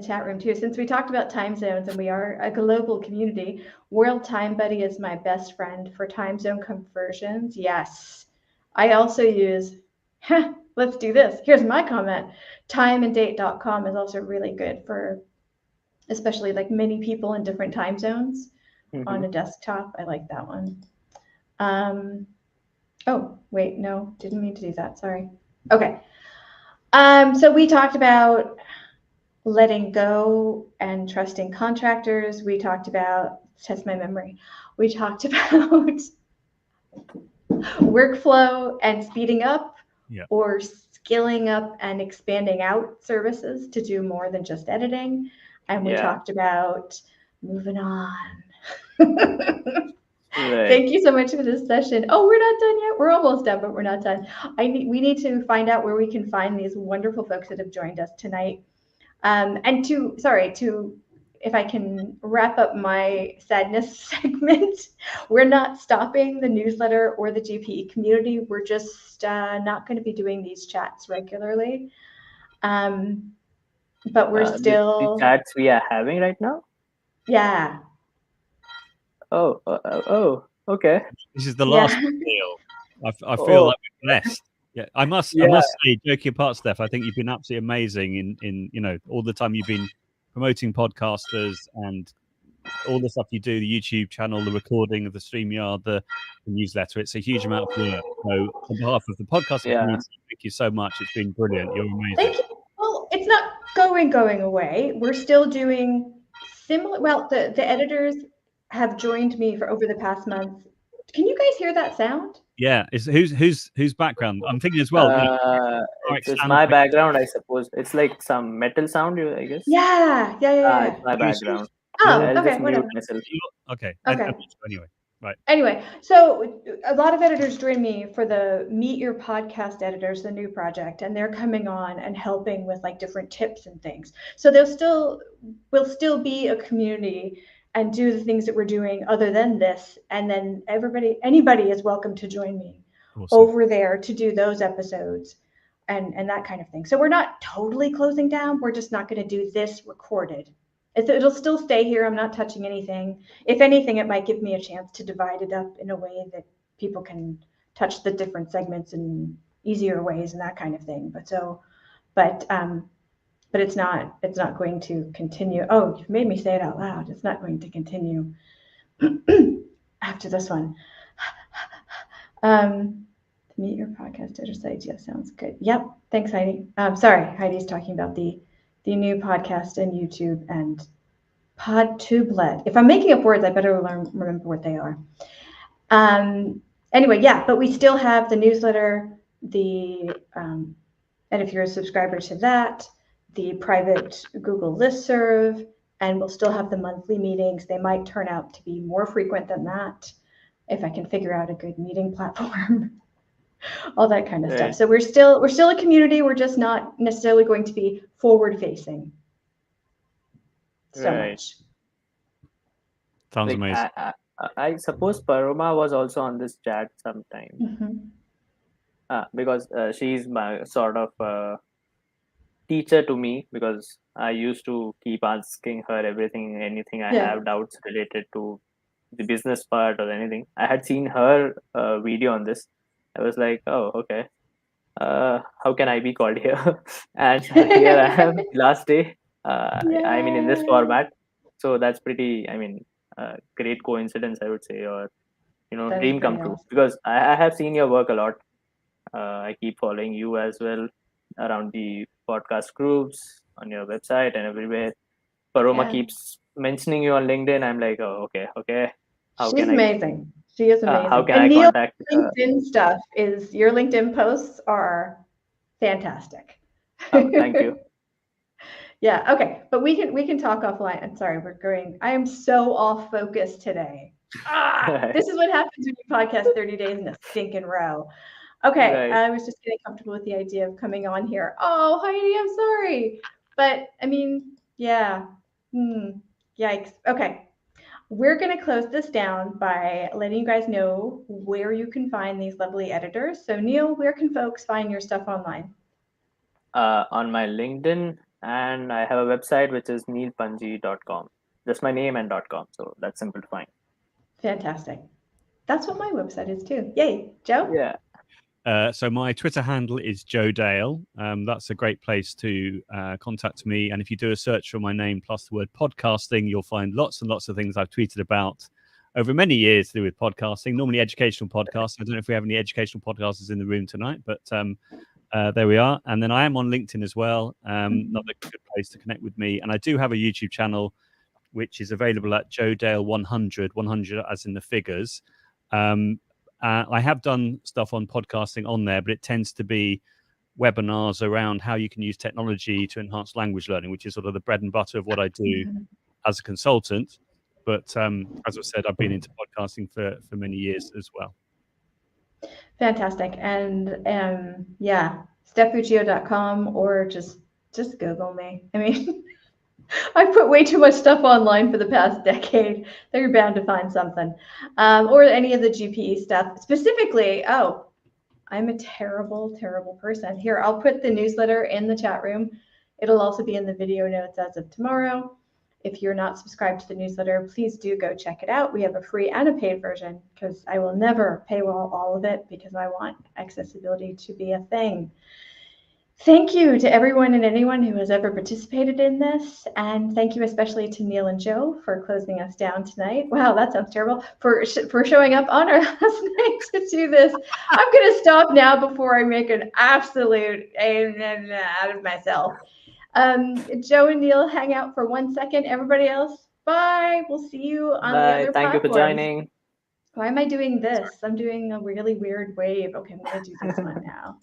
chat room too. Since we talked about time zones and we are a global community, World Time Buddy is my best friend for time zone conversions. Yes, I also use, let's do this. Here's my comment. Timeanddate.com is also really good for, especially like many people in different time zones on a desktop. I like that one. Oh, wait, no, didn't mean to do that. Sorry. Okay. So we talked about letting go and trusting contractors. We talked about, test my memory. We talked about workflow and speeding up, or skilling up and expanding out services to do more than just editing. And we talked about moving on. Thank you so much for this session. Oh, we're not done yet. We're almost done, but we're not done. We need to find out where we can find these wonderful folks that have joined us tonight. And if I can wrap up my sadness segment, we're not stopping the newsletter or the GPE community. We're just not going to be doing these chats regularly. But we're still... The chats we are having right now? Yeah. Oh, okay. This is the last deal. I feel like we're blessed. Yeah, I must say, joking apart, Steph, I think you've been absolutely amazing in all the time you've been promoting podcasters and all the stuff you do, the YouTube channel, the recording of the StreamYard, the newsletter. It's a huge amount of work. So on behalf of the podcast community, thank you so much. It's been brilliant. You're amazing. Thank you. Well, it's not going away. We're still doing similar. Well, the editors have joined me for over the past month. Can you guys hear that sound? Yeah, whose background? I'm thinking as well. It's my background, I suppose. It's like some metal sound, I guess. Yeah. It's my background. Oh, okay, whatever. Okay. Anyway, so a lot of editors joined me for the Meet Your Podcast Editors, the new project, and they're coming on and helping with like different tips and things. So we'll still be a community and do the things that we're doing other than this. And then anybody is welcome to join me over there to do those episodes and that kind of thing. So we're not totally closing down. We're just not going to do this recorded. It'll still stay here. I'm not touching anything. If anything, it might give me a chance to divide it up in a way that people can touch the different segments in easier ways and that kind of thing. But it's not going to continue. Oh, you've made me say it out loud. It's not going to continue after this one. Meet Your Podcast Editor sites. Yeah, sounds good. Yep. Thanks, Heidi. Sorry, Heidi's talking about the new podcast and YouTube and PodTubelet. If I'm making up words, I better remember what they are. Anyway, yeah, but we still have the newsletter, and if you're a subscriber to that, the private Google listserv, and we'll still have the monthly meetings. They might turn out to be more frequent than that if I can figure out a good meeting platform, all that kind of stuff. So we're still a community. We're just not necessarily going to be forward facing so much. Sounds amazing. I suppose Paroma was also on this chat sometime. Because she's my sort of teacher to me, because I used to keep asking her anything I Yeah. have doubts related to the business part or anything. I had seen her video on this. I was like, oh, okay. How can I be called here? And here I am, last day. I mean, in this Yay. format. So that's pretty, I mean, great coincidence, I would say, or That is dream pretty come true. awesome. Because I have seen your work a lot. I keep following you as well around the podcast groups on your website and everywhere. Paroma Yeah. keeps mentioning you on LinkedIn. I'm like, oh, okay. How She's can I? amazing. She is How amazing. can And I Neil's contact? LinkedIn stuff is your LinkedIn posts are fantastic. Oh, thank you. Yeah, okay. But we can talk offline. I'm sorry, we're going. I am so off focus today. This is what happens when you podcast 30 days in a stinking row. Okay, Right. I was just getting comfortable with the idea of coming on here. Oh, Heidi, I'm sorry. But I mean, yeah. Yikes. Okay. We're going to close this down by letting you guys know where you can find these lovely editors. So, Neil, where can folks find your stuff online? On my LinkedIn, and I have a website which is neilpanji.com. Just my name and .com. So that's simple to find. Fantastic. That's what my website is too. Yay. Joe? Yeah. So my Twitter handle is Joe Dale. That's a great place to contact me. And if you do a search for my name plus the word podcasting, you'll find lots and lots of things I've tweeted about over many years to do with podcasting, normally educational podcasts. I don't know if we have any educational podcasters in the room tonight, but there we are. And then I am on LinkedIn as well. Another good place to connect with me. And I do have a YouTube channel, which is available at Joe Dale 100, 100 as in the figures. I have done stuff on podcasting on there, but it tends to be webinars around how you can use technology to enhance language learning, which is sort of the bread and butter of what I do as a consultant. But as I said, I've been into podcasting for many years as well. Fantastic. And yeah, stephuccio.com or just Google me. I mean, I put way too much stuff online for the past decade. They're bound to find something. Or any of the GPE stuff. Specifically, I'm a terrible, terrible person. Here, I'll put the newsletter in the chat room. It'll also be in the video notes as of tomorrow. If you're not subscribed to the newsletter, please do go check it out. We have a free and a paid version because I will never paywall all of it because I want accessibility to be a thing. Thank you to everyone and anyone who has ever participated in this. And thank you especially to Neil and Joe for closing us down tonight. Wow, that sounds terrible. For showing up on our last night to do this. I'm going to stop now before I make an absolute out of myself. Joe and Neil, hang out for 1 second. Everybody else, bye. We'll see you on the other Thank you for platforms. joining. Why am I doing this? I'm doing a really weird wave. Okay, I'm going to do this one now.